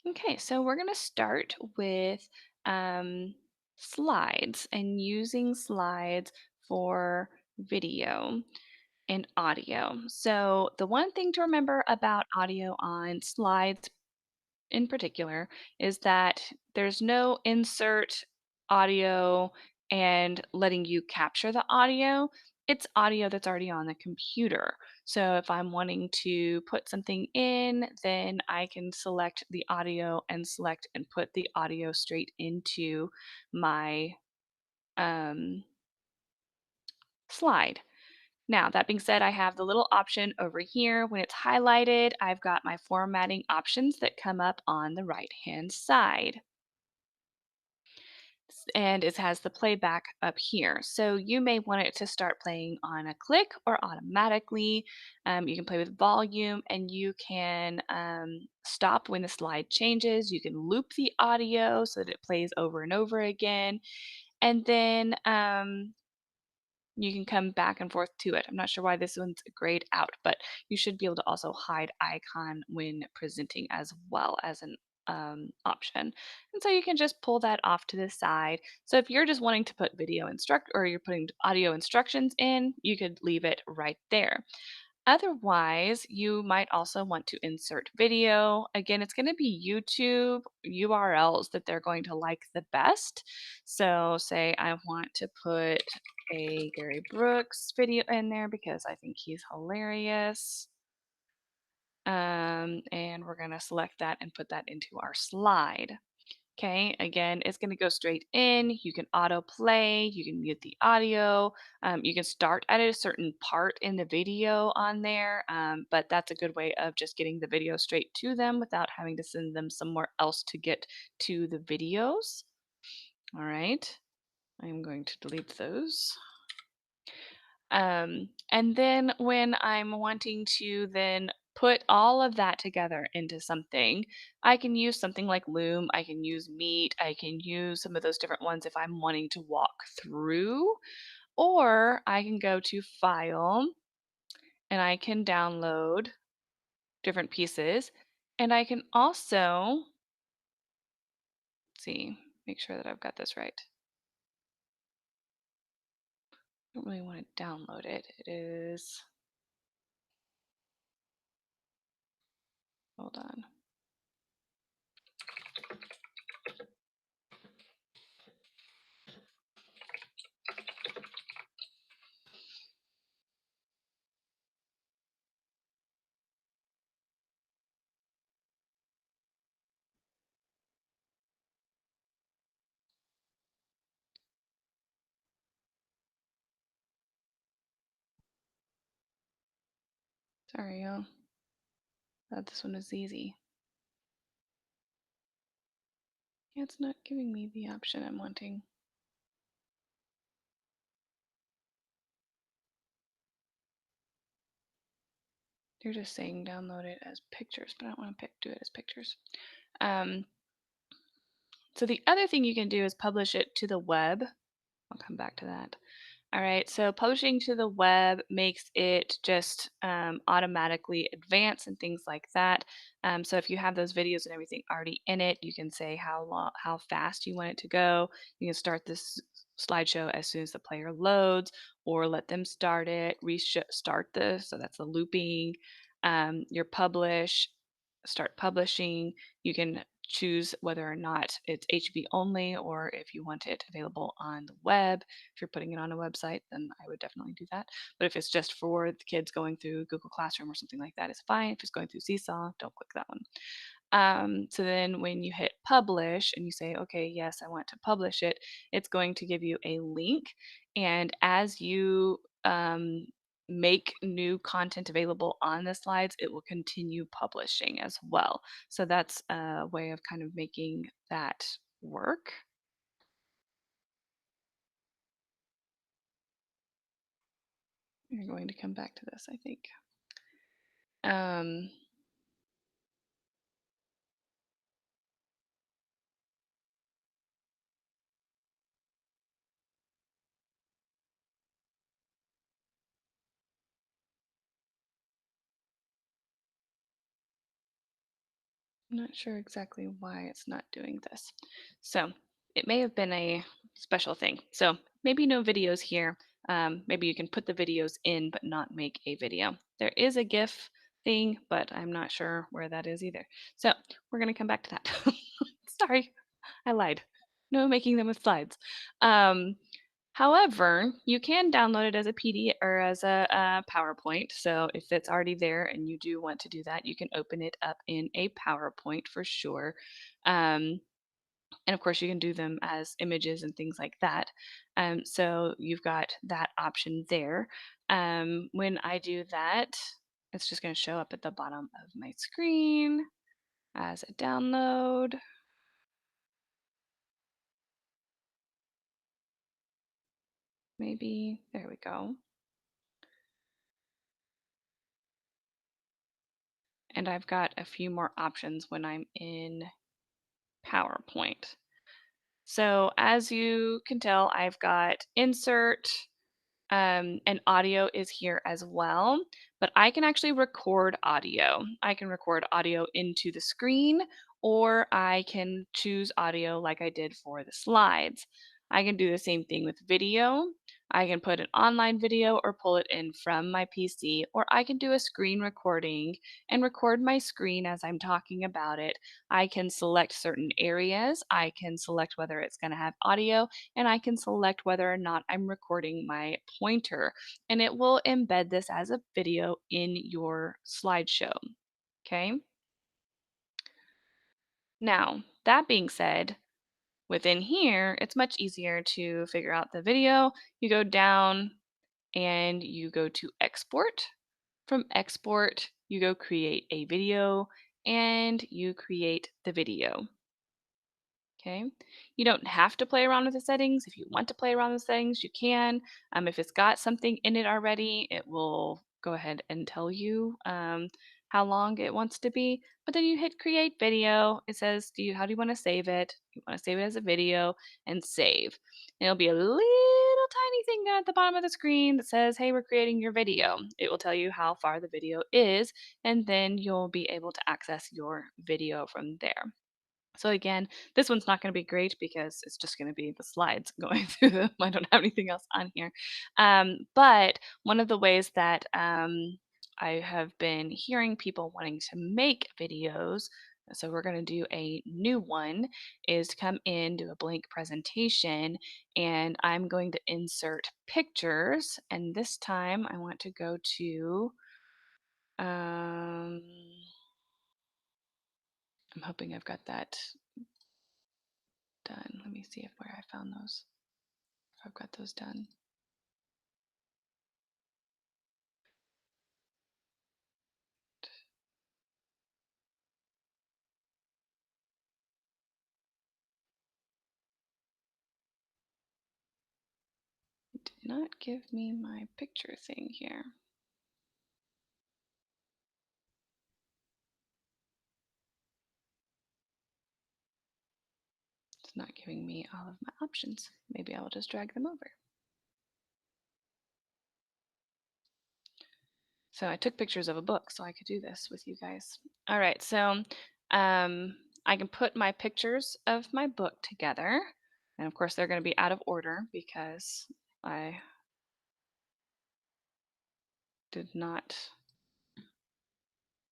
Okay, so we're going to start with um, slides and using slides for video and audio. So, the one thing to remember about audio on slides in particular is that there's no insert audio and letting you capture the audio. It's audio that's already on the computer. So if I'm wanting to put something in, then I can select the audio and select and put the audio straight into my um, slide. Now, that being said, I have the little option over here. When it's highlighted, I've got my formatting options that come up on the right hand side. And it has the playback up here. So you may want it to start playing on a click or automatically. You can play with volume and you can stop when the slide changes. You can loop the audio so that it plays over and over again. And then you can come back and forth to it. I'm not sure why this one's grayed out, but you should be able to also hide icon when presenting as well as an option. And so you can just pull that off to the side. So if you're just wanting to put video instruct or you're putting audio instructions in, you could leave it right there. Otherwise, you might also want to insert video. Again, it's going to be YouTube URLs that they're going to like the best. So, say I want to put a Gary Brooks video in there because I think he's hilarious. And we're going to select that and put that into our slide. Okay, again, it's going to go straight in. You can auto play, you can mute the audio, you can start at a certain part in the video on there, but that's a good way of just getting the video straight to them without having to send them somewhere else to get to the videos. All right, I'm going to delete those. And then when I'm wanting to then put all of that together into something, I can use something like Loom, I can use Meet, I can use some of those different ones if I'm wanting to walk through, or I can go to File and I can download different pieces. And I can also see, make sure that I've got this right. I don't really want to download it. It is, hold on. Sorry, y'all. Thought this one was easy. Yeah, it's not giving me the option I'm wanting. They're just saying download it as pictures, but I don't want to do it as pictures. Um, so the other thing you can do is publish it to the web. I'll come back to that. All right, so publishing to the web makes it just automatically advance and things like that. So if you have those videos and everything already in it, you can say how fast you want it to go. You can start this slideshow as soon as the player loads, or let them start it, restart this. So that's the looping. Your publish, start publishing. You can choose whether or not it's HB only or if you want it available on the web. If you're putting it on a website, then I would definitely do that. But if it's just for the kids going through Google Classroom or something like that, it's fine. If it's going through Seesaw, don't click that one. So then when you hit publish and you say, okay, yes, I want to publish it, it's going to give you a link. And as you make new content available on the slides, it will continue publishing as well. So that's a way of kind of making that work. You're going to come back to this, I think. Um, I'm not sure exactly why it's not doing this. So it may have been a special thing. So maybe no videos here. Maybe you can put the videos in but not make a video. There is a GIF thing, but I'm not sure where that is either. So we're going to come back to that. Sorry, I lied. No making them with slides. Um, However, you can download it as a PDF or as a PowerPoint. So if it's already there and you do want to do that, you can open it up in a PowerPoint for sure. Um, and of course, you can do them as images and things like that. So you've got that option there. When I do that, it's just going to show up at the bottom of my screen as a download. Maybe there we go. And I've got a few more options when I'm in PowerPoint. So as you can tell, I've got insert, and audio is here as well, but I can actually record audio. I can record audio into the screen, or I can choose audio like I did for the slides. I can do the same thing with video. I can put an online video or pull it in from my PC, or I can do a screen recording and record my screen as I'm talking about it. I can select certain areas. I can select whether it's going to have audio, and I can select whether or not I'm recording my pointer, and it will embed this as a video in your slideshow. Okay. Now, that being said, within here, it's much easier to figure out the video. You go down and you go to export. From export, you go create a video and you create the video. Okay. You don't have to play around with the settings. If you want to play around with settings, you can. If it's got something in it already, it will go ahead and tell you how long it wants to be. But then you hit create video. It says, how do you want to save it? You want to save it as a video and save. And it'll be a little tiny thing down at the bottom of the screen that says, hey, we're creating your video. It will tell you how far the video is, and then you'll be able to access your video from there. So again, this one's not going to be great because it's just going to be the slides going through them. I don't have anything else on here. But one of the ways that I have been hearing people wanting to make videos, so we're going to do a new one, is to come in, do a blank presentation, and I'm going to insert pictures. And this time I want to go to, um, I'm hoping I've got that done. Let me see if where I found those. If I've got those done. It did not give me my picture thing here. It's not giving me all of my options. Maybe I'll just drag them over. So I took pictures of a book so I could do this with you guys. All right, so I can put my pictures of my book together. And of course, they're going to be out of order because I did not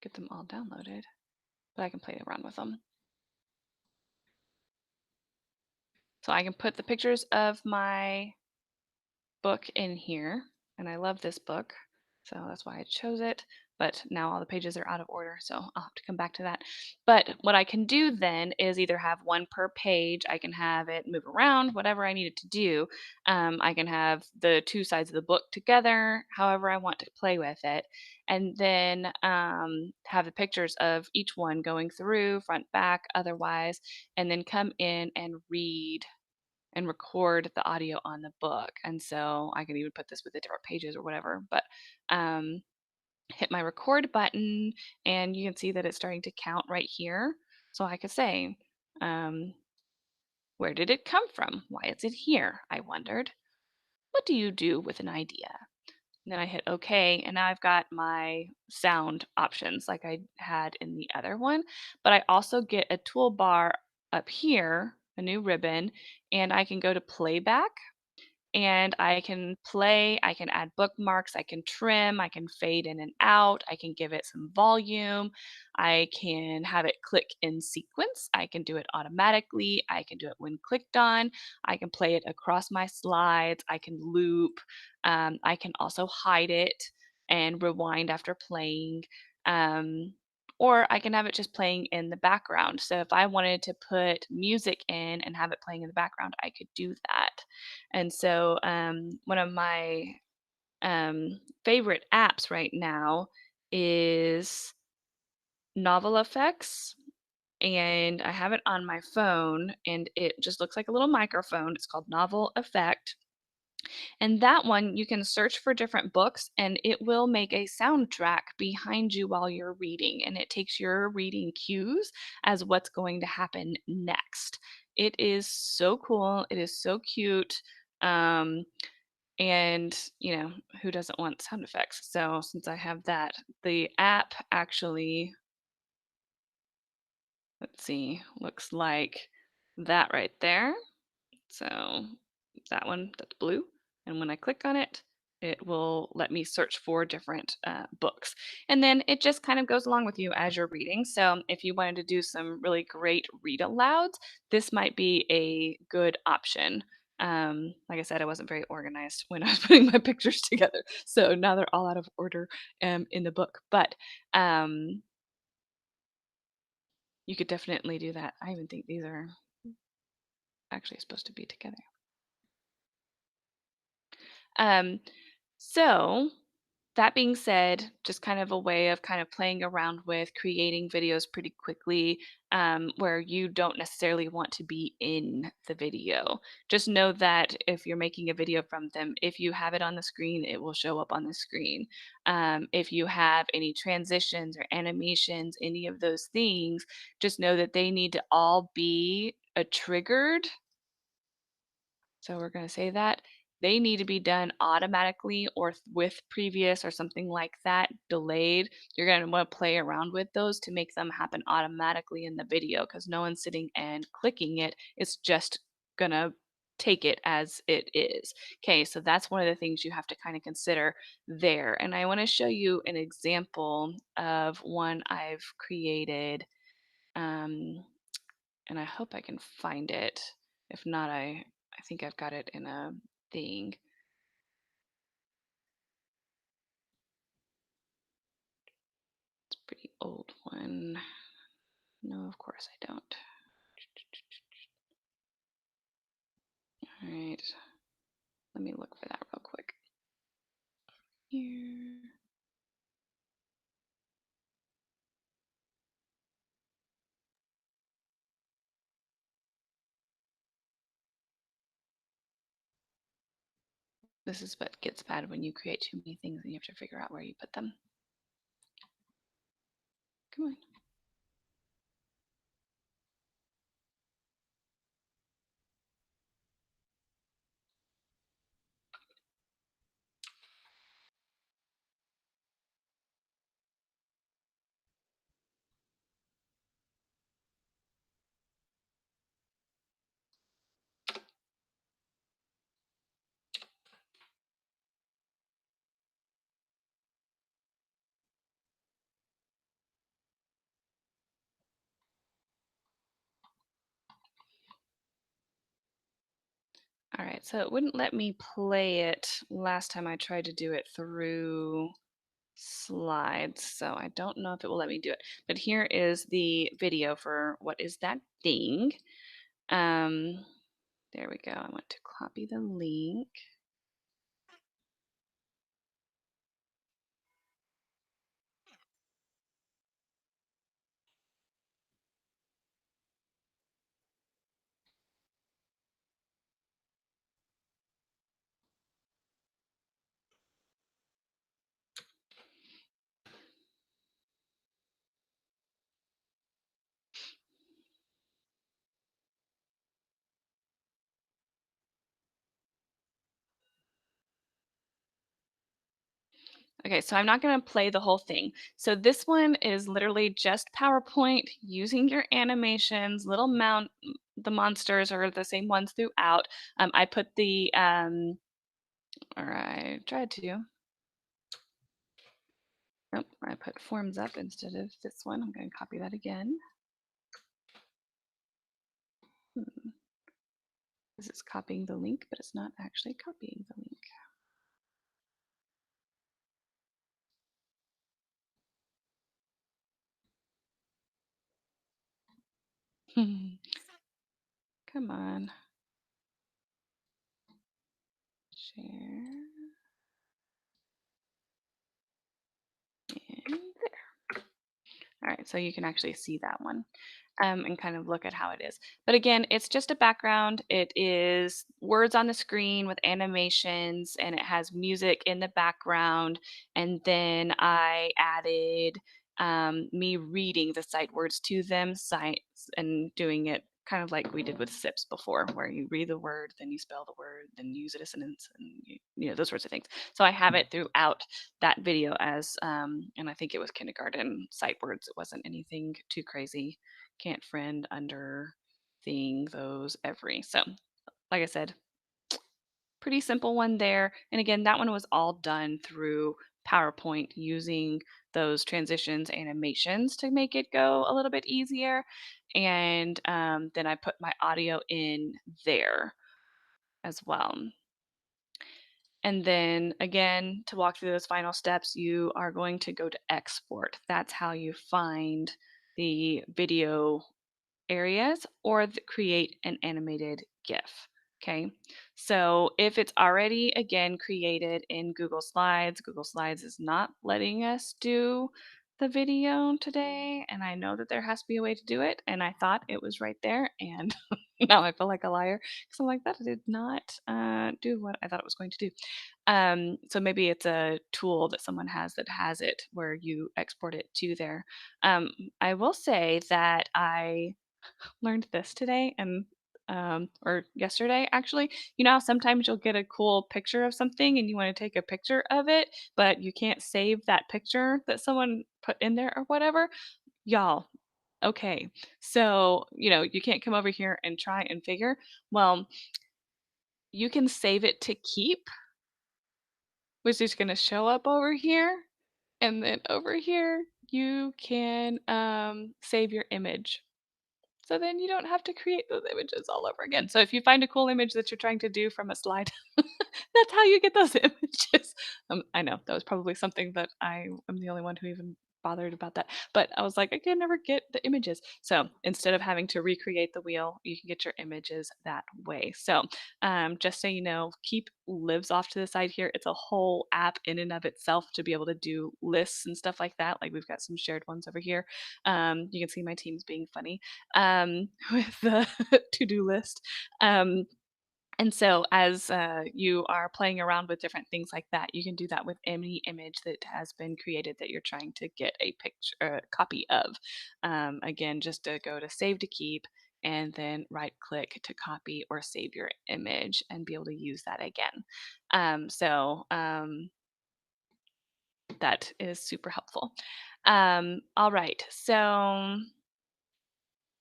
get them all downloaded, but I can play around with them. So I can put the pictures of my book in here, and I love this book, so that's why I chose it. But now all the pages are out of order, so I'll have to come back to that. But what I can do then is either have one per page, I can have it move around, whatever I need it to do. I can have the two sides of the book together, however I want to play with it, and then have the pictures of each one going through, front, back, otherwise, and then come in and read and record the audio on the book. And so I can even put this with the different pages or whatever, but um, hit my record button and you can see that it's starting to count right here. So I could say, um, where did it come from? Why is it here? I wondered. What do you do with an idea? then I hit OK, and now I've got my sound options like I had in the other one. But I also get a toolbar up here, a new ribbon, and I can go to playback and I can play, I can add bookmarks, I can trim, I can fade in and out, I can give it some volume, I can have it click in sequence, I can do it automatically, I can do it when clicked on, I can play it across my slides, I can loop, I can also hide it and rewind after playing. Um, or I can have it just playing in the background. So if I wanted to put music in and have it playing in the background, I could do that. And so, one of my favorite apps right now is Novel Effects, and I have it on my phone, and it just looks like a little microphone. It's called Novel Effect. And that one, you can search for different books, and it will make a soundtrack behind you while you're reading, and it takes your reading cues as what's going to happen next. It is so cool. It is so cute. Um, and, who doesn't want sound effects? So since I have that, the app actually, let's see, looks like that right there. So that one, that's blue. And when I click on it, it will let me search for different books. And then it just kind of goes along with you as you're reading. So if you wanted to do some really great read alouds, this might be a good option. Like I said, I wasn't very organized when I was putting my pictures together. So now they're all out of order in the book. But um, you could definitely do that. I even think these are actually supposed to be together. Um, so that being said, just kind of a way of kind of playing around with creating videos pretty quickly, where you don't necessarily want to be in the video. Just know that if you're making a video from them, if you have it on the screen, it will show up on the screen. If you have any transitions or animations, any of those things, just know that they need to all be triggered, so we're going to say that they need to be done automatically or with previous or something like that delayed. You're going to want to play around with those to make them happen automatically in the video because no one's sitting and clicking it. It's just going to take it as it is. Okay, so that's one of the things you have to kind of consider there. And I want to show you an example of one I've created. Um, and I hope I can find it. If not, I think I've got it in a thing. It's a pretty old one. No, of course I don't. All right, let me look for that real quick. Here. This is what gets bad when you create too many things and you have to figure out where you put them. Come on. All right, so it wouldn't let me play it last time I tried to do it through slides, so I don't know if it will let me do it. But here is the video for what is that thing. Um, there we go. I want to copy the link. Okay, so I'm not going to play the whole thing. So this one is literally just PowerPoint using your animations, little mount the monsters are the same ones throughout. I put the or I tried to. Nope, I put forms up instead of this one. I'm going to copy that again. Hmm. This is copying the link, but it's not actually copying the link. Come on. Share. And there. All right, so you can actually see that one. And kind of look at how it is. But again, it's just a background. It is words on the screen with animations, and it has music in the background. And then I added me reading the sight words to them, sites, and doing it kind of like we did with SIPs before, where you read the word, then you spell the word, then use it as a sentence, and you know those sorts of things. So I have it throughout that video as, and I think it was kindergarten sight words. It wasn't anything too crazy. Can't friend under thing those every. So, like I said, pretty simple one there. And again, that one was all done through PowerPoint using those transitions animations to make it go a little bit easier. And then I put my audio in there as well. And then again, to walk through those final steps, you are going to go to export. That's how you find the video areas or create an animated GIF. Okay, so if it's already again created in Google Slides is not letting us do the video today, and I know that there has to be a way to do it, and I thought it was right there, and now I feel like a liar because I'm like, that did not do what I thought it was going to do. So maybe it's a tool that someone has that has it where you export it to there. Um, I will say that I learned this today and or yesterday actually. You know how sometimes you'll get a cool picture of something and you want to take a picture of it, but you can't save that picture that someone put in there or whatever? Y'all, okay. So, you know, you can't come over here and try and figure. Well, you can save it to keep, which is going to show up over here. And then over here, you can save your image. So then you don't have to create those images all over again. So if you find a cool image that you're trying to do from a slide, that's how you get those images. I know that was probably something that I am the only one who even bothered about that. But I was like, I can never get the images. So instead of having to recreate the wheel, you can get your images that way. So just so you know, Keep lives off to the side here. It's a whole app in and of itself to be able to do lists and stuff like that. Like we've got some shared ones over here. You can see my team's being funny with the to-do list. Um, and so, as you are playing around with different things like that, you can do that with any image that has been created that you're trying to get a picture, copy of. Again, just to go to Save to Keep, and then right-click to copy or save your image, and be able to use that again. That is super helpful. All right, so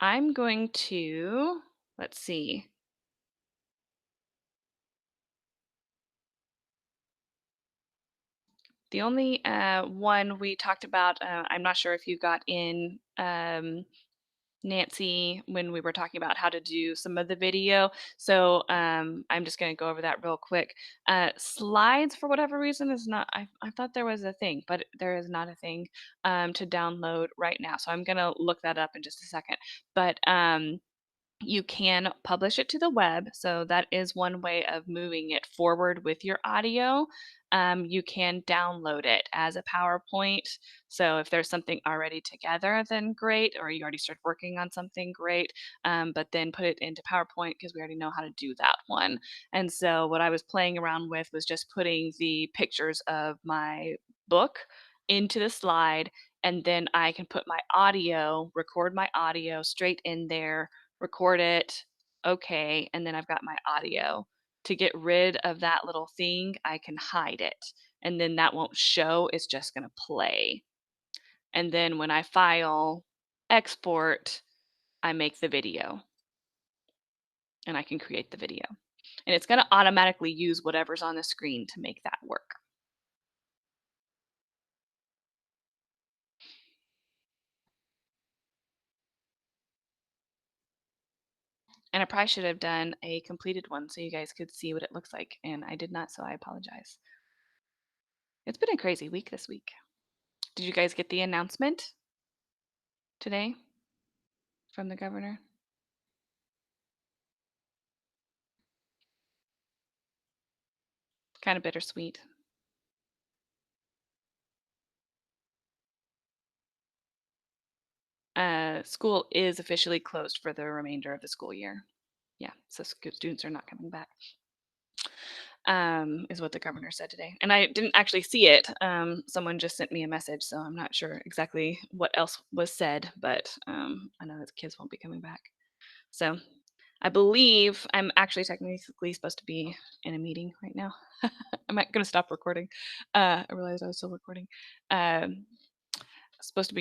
I'm going to let's see. The only one we talked about, I'm not sure if you got in, Nancy, when we were talking about how to do some of the video. So I'm just going to go over that real quick. Slides, for whatever reason, is not, I thought there was a thing, but there is not a thing to download right now. So I'm going to look that up in just a second. But you can publish it to the web, so that is one way of moving it forward with your audio. You can download it as a PowerPoint. So if there's something already together, then great, or you already started working on something, great. But then put it into PowerPoint because we already know how to do that one. And so what I was playing around with was just putting the pictures of my book into the slide, and then I can put my audio, record my audio straight in there, record it, okay, and then I've got my audio. To get rid of that little thing, I can hide it. and then that won't show, it's just gonna play. And then when I file export, I make the video, and I can create the video. And it's gonna automatically use whatever's on the screen to make that work. And I probably should have done a completed one so you guys could see what it looks like, and I did not, so I apologize. It's been a crazy week this week. Did you guys get the announcement today from the governor? Kind of bittersweet. School is officially closed for the remainder of the school year. Yeah, so students are not coming back. Is what the governor said today. And I didn't actually see it. Someone just sent me a message, so I'm not sure exactly what else was said, but I know that the kids won't be coming back. So I believe I'm actually technically supposed to be in a meeting right now. I'm not going to stop recording. I realized I was still recording. Supposed to be